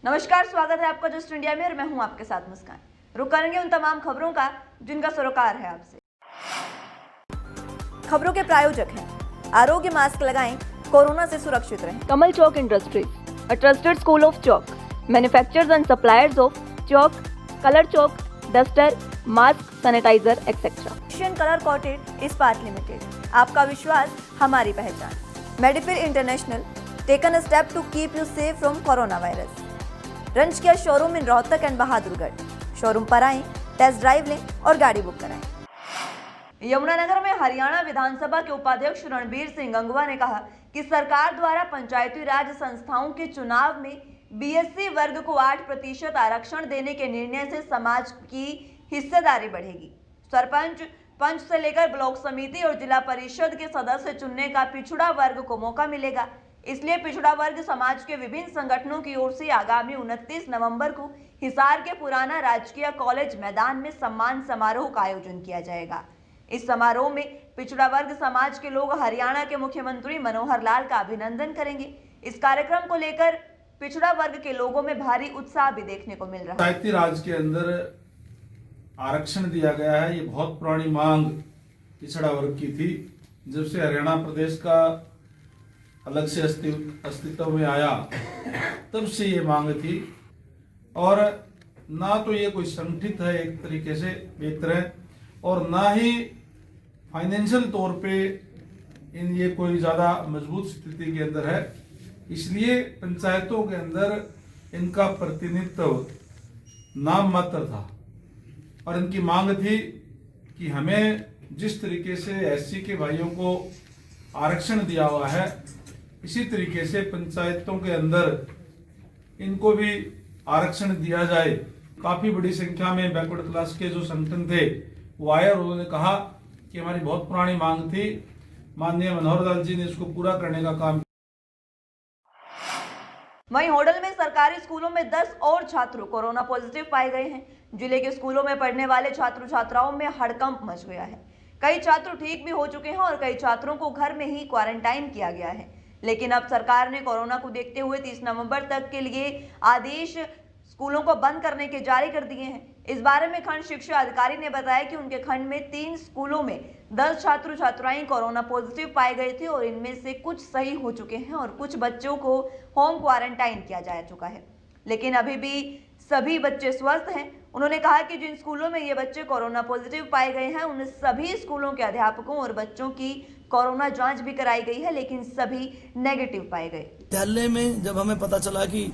नमस्कार, स्वागत है आपका जस्ट इंडिया में और मैं हूं आपके साथ मुस्कान। रुक करेंगे उन तमाम खबरों का जिनका सरोकार है आपसे। खबरों के प्रायोजक हैं आरोग्य मास्क लगाएं, कोरोना से सुरक्षित रहें। Kamal chalk industries, a trusted school of chalk, manufacturers and suppliers of chalk, colour chalk, duster, mask, sanitiser etcetera. Asian colour coated Ispat limited, आपका विश्वास हमारी पहचान। मेडिफिर international, taken a step to keep you safe from corona virus. रंज किया showroom in Rohtak and Bahadurgarh. Showroom पर आएं, test drive लें और गाड़ी बुक कराएं। यमुनानगर में हरियाणा विधानसभा के उपाध्यक्ष रणबीर सिंह गंगवा ने कहा कि सरकार द्वारा पंचायती राज संस्थाओं के चुनाव में बीएससी वर्ग को 8% आरक्षण देने के निर्णय से समाज की हिस्सेदारी बढ़ेगी। सरपंच, पंच से लेकर ब्लॉक समिति और जिला परिषद के सदस्य चुनने का पिछड़ा वर्ग को मौका मिलेगा। इसलिए पिछड़ा वर्ग समाज के विभिन्न संगठनों की ओर से आगामी 29 नवंबर को हिसार के पुराना राजकीय कॉलेज मैदान में सम्मान समारोह का आयोजन किया जाएगा। इस समारोह में पिछड़ा वर्ग समाज के लोग हरियाणा के मुख्यमंत्री मनोहर लाल का अभिनंदन करेंगे। इस कार्यक्रम को लेकर पिछड़ा वर्ग के लोगों में भारी उत्साह भी देखने को मिल रहा है। पंचायती राज के अंदर आरक्षण दिया गया है। ये बहुत पुरानी मांग पिछड़ा वर्ग की थी। जब से हरियाणा प्रदेश का अलग से अस्तित्व में आया तब से ये मांग थी, और ना तो ये कोई संगठित है एक तरीके से एक तरह, और ना ही फाइनेंशियल तौर पे ये कोई ज़्यादा मजबूत स्थिति के अंदर है। इसलिए पंचायतों के अंदर इनका प्रतिनिधित्व नाम मात्र था, और इनकी मांग थी कि हमें जिस तरीके से एससी के भाइयों को आरक्षण दिया हुआ है, इसी तरीके से पंचायतों के अंदर इनको भी आरक्षण दिया जाए। काफी बड़ी संख्या में बैकवर्ड क्लास के जो संगठन थे वो आए और उन्होंने कहा कि हमारी बहुत पुरानी मांग थी, माननीय मनोहर लाल जी ने इसको पूरा करने का काम। वहीं होडल में सरकारी स्कूलों में 10 और छात्र कोरोना पॉजिटिव पाए गए हैं। जिले के स्कूलों में पढ़ने वाले छात्र छात्राओं में हड़कंप मच गया है। कई छात्र ठीक भी हो चुके हैं और कई छात्रों को घर में ही क्वारंटाइन किया गया है। लेकिन अब सरकार ने कोरोना को देखते हुए 30 नवंबर तक के लिए आदेश स्कूलों को बंद करने के जारी कर दिए हैं। इस बारे में खंड शिक्षा अधिकारी ने बताया कि उनके खंड में 3 स्कूलों में 10 छात्र छात्राएं कोरोना पॉजिटिव पाए गए थे और इनमें से कुछ सही हो चुके हैं और कुछ बच्चों को होम क्वारंटाइन किया जा चुका है, लेकिन अभी भी सभी बच्चे स्वस्थ हैं। उन्होंने कहा कि जिन स्कूलों में ये बच्चे कोरोना पॉजिटिव पाए गए हैं उन सभी स्कूलों के अध्यापकों और बच्चों की कोरोना जांच भी कराई गई है, लेकिन सभी नेगेटिव पाए गए। विद्यालय में जब हमें पता चला कि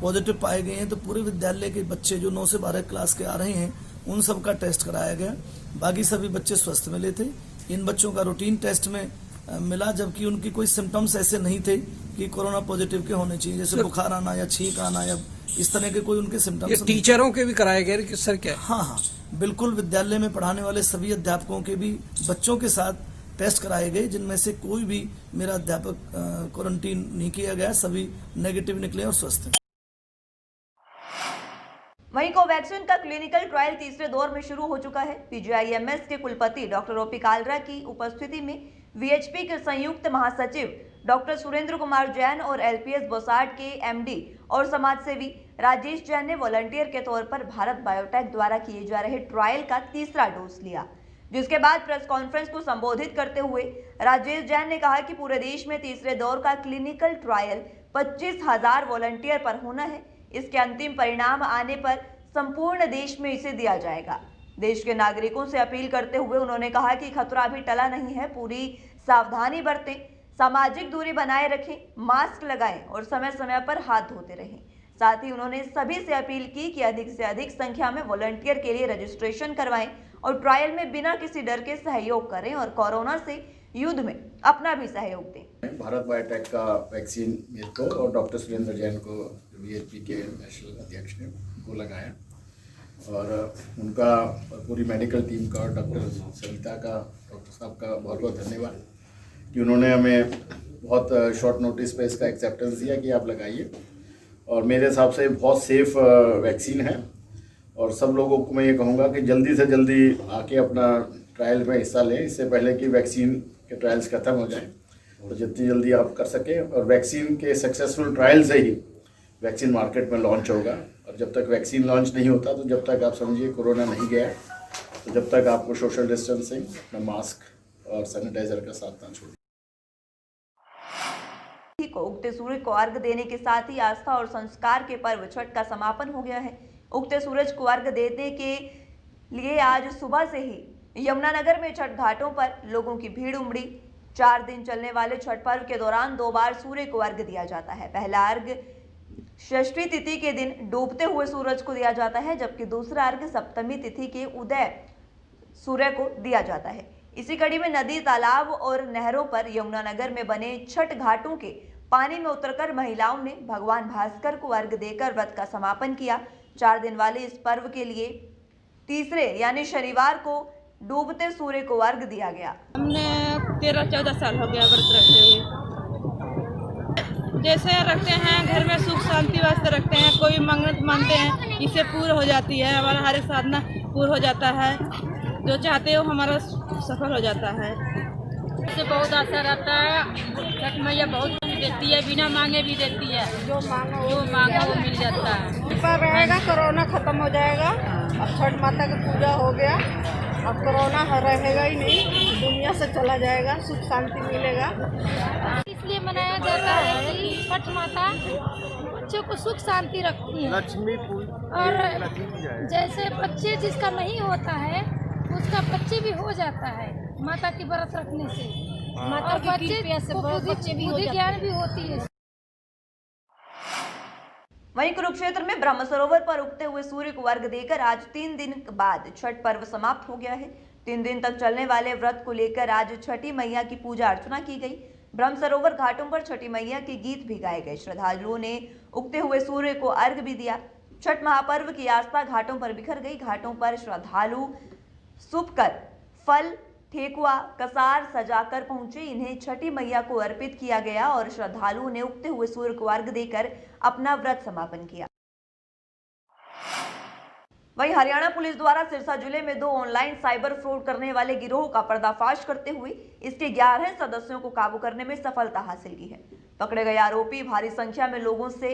पॉजिटिव पाए गए हैं तो पूरे विद्यालय के बच्चे जो 9 से 12 क्लास के आ रहे हैं उन सब का टेस्ट कराया गया। बाकी सभी बच्चे स्वस्थ मिले थे। इन बच्चों का रूटीन टेस्ट में मिला, जबकि उनकी कोई सिम्टम्स ऐसे नहीं थे कि कोरोना पॉजिटिव के होने चाहिए, जैसे बुखार आना या छींक आना या इस तरह के कोई उनके सिम्टम्स। टीचरों के भी कराए गए कि सर क्या? हाँ, बिल्कुल। विद्यालय में पढ़ाने वाले सभी अध्यापकों के भी बच्चों के साथ टेस्ट कराए गए, जिनमें से कोई भी मेरा अध्यापक क्वारंटीन नहीं किया गया, सभी नेगेटिव निकले और स्वस्थ हैं। वहीं कोवैक्सीन का क्लिनिकल ट्रायल तीसरे दौर में शुरू हो चुका है। पीजीआईएमएस के कुलपति डॉक्टर ओपी कालरा की उपस्थिति में वीएचपी के संयुक्त महासचिव डॉक्टर सुरेंद्र कुमार जैन और एलपीएस बोसाड के एमडी और समाजसेवी राजेश जैन ने वॉलंटियर के तौर पर भारत बायोटेक द्वारा किए जा रहे ट्रायल का तीसरा डोज लिया, जिसके बाद प्रेस कॉन्फ्रेंस को संबोधित करते हुए राजेश जैन ने कहा कि पूरे देश में तीसरे दौर का क्लिनिकल ट्रायल 25,000 वॉलंटियर पर होना है। इसके अंतिम परिणाम आने पर संपूर्ण देश में इसे दिया जाएगा। देश के नागरिकों से अपील करते हुए उन्होंने कहा कि खतरा अभी टला नहीं है, पूरी सावधानी बरतें, सामाजिक दूरी बनाए रखें, मास्क लगाएं और समय समय पर हाथ धोते रहें। साथ ही उन्होंने सभी से अपील की कि अधिक से अधिक संख्या में वॉलंटियर के लिए रजिस्ट्रेशन करवाएं और ट्रायल में बिना किसी डर के सहयोग करें और कोरोना से युद्ध में अपना भी सहयोग दें। भारत बायोटेक का वैक्सीन मेरे को और डॉक्टर सुरेंद्र जैन को वीएचपी के नेशनल अध्यक्ष ने को लगाया, और उनका पूरी मेडिकल टीम का और डॉक्टर सविता का, डॉक्टर साहब का बहुत बहुत धन्यवाद कि उन्होंने हमें बहुत शॉर्ट नोटिस पे इसका एक्सेप्टेंस दिया कि आप लगाइए। और मेरे हिसाब से बहुत सेफ वैक्सीन है, और सब लोगों को मैं ये कहूँगा कि जल्दी से जल्दी आके अपना ट्रायल में हिस्सा लें, इससे पहले कि वैक्सीन के ट्रायल्स खत्म हो जाएं। तो जितनी जल्दी आप कर सकें, और वैक्सीन के सक्सेसफुल ट्रायल से ही वैक्सीन मार्केट में लॉन्च होगा। और जब तक वैक्सीन लॉन्च नहीं होता, तो जब तक आप समझिए कोरोना नहीं गया, तो जब तक आपको सोशल डिस्टेंसिंग, अपना मास्क और सैनिटाइजर का साथ ना छोड़ें। को उगते सूर्य को अर्घ देने के साथ ही आस्था और संस्कार के पर्व छठ का समापन हो गया है। उगते सूरज को अर्घ देने के लिए आज सुबह से ही यमुनानगर में छठ घाटों पर लोगों की भीड़ उमड़ी। 4 दिन चलने वाले छठ पर्व के दौरान 2 बार सूर्य को अर्घ दिया जाता है। पहला अर्घ षष्ठी तिथि के दिन डूबते हुए सूरज को दिया जाता है, जबकि दूसरा अर्घ सप्तमी तिथि के उदय सूर्य को दिया जाता है। इसी कड़ी में नदी, तालाब और नहरों पर यमुनानगर में बने छठ घाटों के पानी में उतरकर महिलाओं ने भगवान भास्कर को अर्घ देकर व्रत का समापन किया। 4 दिन वाले इस पर्व के लिए तीसरे यानी शनिवार को डूबते सूर्य को अर्घ दिया गया। हमने 13-14 साल हो गया व्रत रखते हुए। जैसे रखते हैं घर में सुख शांति वास्ते रखते हैं, कोई मन्नत मानते हैं, इससे पूर्ण हो जाती है, हमारा हर एक साधना पूर्ण हो जाता है, जो चाहते हो हमारा सफल हो जाता है। इससे बहुत आशा रहता है, छठ मैया बहुत कुछ देती है, बिना मांगे भी देती है, जो मांगो वो मिल जाता है। पर रहेगा, कोरोना खत्म हो जाएगा। अब छठ माता की पूजा हो गया, अब कोरोना रहेगा ही नहीं, दुनिया से चला जाएगा, सुख शांति मिलेगा। इसलिए मनाया जाता है कि छठ माता बच्चों को सुख शांति रखती है, और जैसे बच्चे जिसका नहीं होता है उसका बच्चे भी हो जाता है माता की व्रत रखने से, और बच्चे भी बुद्धि ज्ञान भी होती है। वहीं कुरुक्षेत्र में ब्रह्म सरोवर पर उगते हुए सूर्य को अर्घ देकर आज 3 दिन बाद छठ पर्व समाप्त हो गया है। 3 दिन तक चलने वाले व्रत को लेकर आज छठी मैया की पूजा अर्चना की गई। ब्रह्म सरोवर घाटों पर छठी मैया के गीत भी गाए गए। श्रद्धालुओं ने उगते हुए सूर्य को अर्घ भी दिया। छठ महापर्व की आस्था घाटों पर बिखर गई। घाटों पर श्रद्धालु सुपकर, फल, ठेकुआ, कसार सजाकर पहुंचे। इन्हें छठी मैया को अर्पित किया गया और श्रद्धालुओं ने उगते हुए सूर्य को अर्घ देकर अपना व्रत समापन किया। वहीं हरियाणा पुलिस द्वारा सिरसा जिले में 2 ऑनलाइन साइबर फ्रॉड करने वाले गिरोह का पर्दाफाश करते हुए इसके 11 सदस्यों को काबू करने में सफलता हासिल की है। पकड़े गए आरोपी भारी संख्या में लोगों से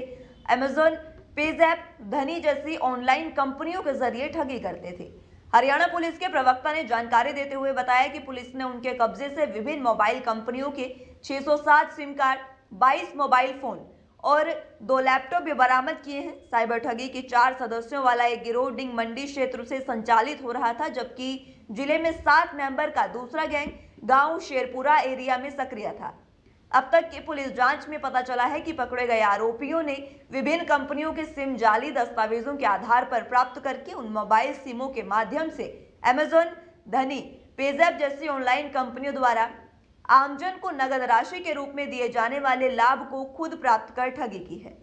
अमेजन, पेजैप, धनी जैसी ऑनलाइन कंपनियों के जरिए ठगी करते थे। हरियाणा पुलिस के प्रवक्ता ने जानकारी देते हुए बताया कि पुलिस ने उनके कब्जे से विभिन्न मोबाइल कंपनियों के 607 सिम कार्ड, 22 मोबाइल फोन और 2 लैपटॉप भी बरामद किए हैं। साइबर ठगी के 4 सदस्यों वाला एक गिरोह डिंग मंडी क्षेत्र से संचालित हो रहा था, जबकि जिले में 7 मेंबर का दूसरा गैंग गांव शेरपुरा एरिया में सक्रिय था। अब तक की पुलिस जांच में पता चला है कि पकड़े गए आरोपियों ने विभिन्न कंपनियों के सिम जाली दस्तावेजों के आधार पर प्राप्त करके उन मोबाइल सिमों के माध्यम से अमेजन, धनी, पेजैप जैसी ऑनलाइन कंपनियों द्वारा आमजन को नगद राशि के रूप में दिए जाने वाले लाभ को खुद प्राप्त कर ठगी की है।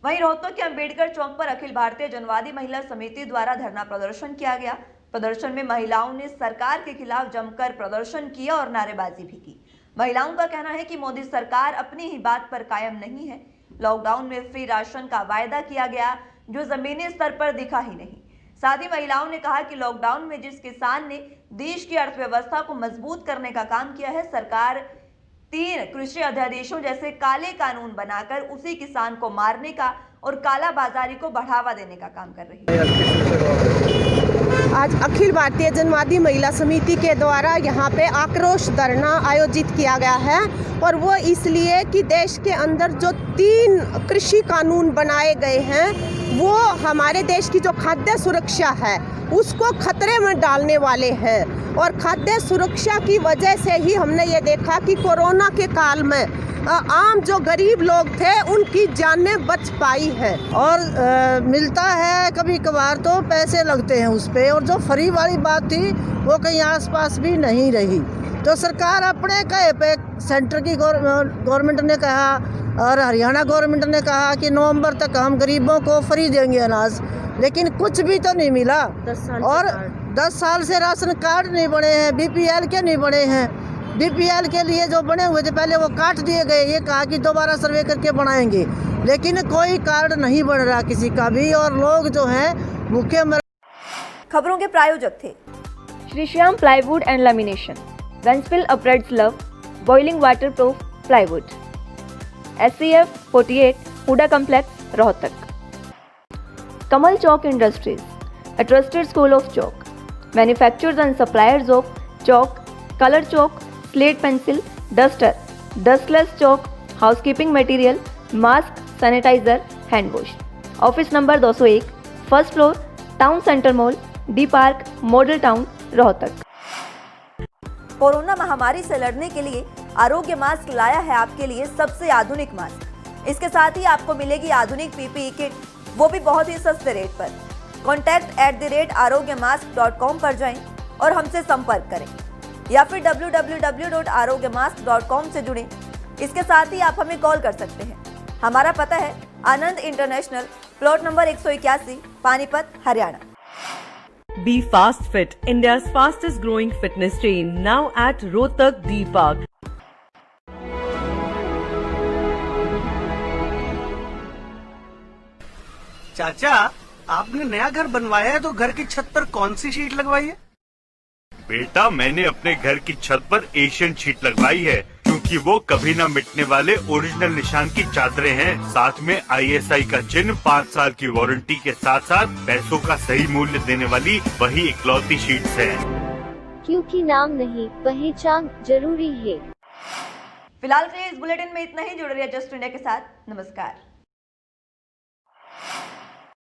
वहीं रोहतक के अंबेडकर चौक पर अखिल भारतीय जनवादी महिला समिति द्वारा धरना प्रदर्शन किया गया। प्रदर्शन में महिलाओं ने सरकार के खिलाफ जमकर प्रदर्शन किया और नारेबाजी भी की। महिलाओं का कहना है कि मोदी सरकार अपनी ही बात पर कायम नहीं है। लॉकडाउन में फ्री राशन का वायदा किया गया, जो जमीनी स्तर पर दिखा ही नहीं। साथ ही महिलाओं ने कहा कि लॉकडाउन में जिस किसान ने देश की अर्थव्यवस्था को मजबूत करने का काम किया है, सरकार 3 कृषि अध्यादेशों जैसे काले कानून बनाकर उसी किसान को मारने का और काला बाजारी को बढ़ावा देने का काम कर रही है। आज अखिल भारतीय जनवादी महिला समिति के द्वारा यहाँ पे आक्रोश धरना आयोजित किया गया है, और वो इसलिए कि देश के अंदर जो 3 कृषि कानून बनाए गए हैं वो हमारे देश की जो खाद्य सुरक्षा है उसको खतरे में डालने वाले हैं। और खाद्य सुरक्षा की वजह से ही हमने ये देखा कि कोरोना के काल में आम जो गरीब लोग थे उनकी जानें बच पाई है। और मिलता है कभी कभार तो पैसे लगते हैं उस पर, और जो फ्री वाली बात थी वो कहीं आसपास भी नहीं रही। तो सरकार अपने कहे पे, सेंटर की गवर्नमेंट ने कहा और हरियाणा गवर्नमेंट ने कहा कि नवंबर तक हम गरीबों को फ्री देंगे अनाज, लेकिन कुछ भी तो नहीं मिला। और 10 साल से राशन कार्ड नहीं बने हैं, BPL के नहीं बने हैं। BPL के लिए जो बने हुए थे पहले वो काट दिए गए। ये कहा कि दोबारा सर्वे करके बनाएंगे, लेकिन कोई कार्ड नहीं बन रहा किसी का भी, और लोग जो हैं भूखे मर। खबरों के प्रायोजक थे Shri Shyam plywood and lamination, वेंसफिल अपरेड्स लव, boiling waterproof plywood. SCF 48 HUDA complex Rohtak. Kamal Chalk Industries, a trusted school of chalk, manufacturers and suppliers of chalk, color chalk, slate pencil, duster, dustless chalk, housekeeping material, mask, sanitizer, hand wash. Office number 201, first floor, Town Center Mall, D Park, Model Town, Rohtak. Corona महामारी से लड़ने के लिए आरोग्य mask लाया है आपके लिए सबसे आधुनिक मास्क। इसके साथ ही आपको मिलेगी आधुनिक PPE किट, वो भी बहुत ही सस्ते रेट पर। contact@arogyamask.com पर जाएं और हमसे संपर्क करें या फिर www.arogyamask.com से जुड़ें। इसके साथ ही आप हमें कॉल कर सकते हैं। हमारा पता है Anand international, plot number 181, Panipat, Haryana. Be Fast Fit, India's fastest growing fitness chain, now at Rohtak D Park. चाचा, आपने नया घर बनवाया है तो घर की छत पर कौन सी शीट लगवाई है? बेटा, मैंने अपने घर की छत पर एशियन शीट लगवाई है क्योंकि वो कभी न मिटने वाले ओरिजिनल निशान की चादरें हैं। साथ में ISI का चिन्ह, 5 साल की वारंटी के साथ साथ पैसों का सही मूल्य देने वाली वही इकलौती शीट्स हैं। क्योंकि नाम नहीं, पहचान जरूरी है। फिलहाल के लिए इस बुलेटिन में इतना ही। जुड़े रहिए जस्ट इंडिया के साथ। नमस्कार।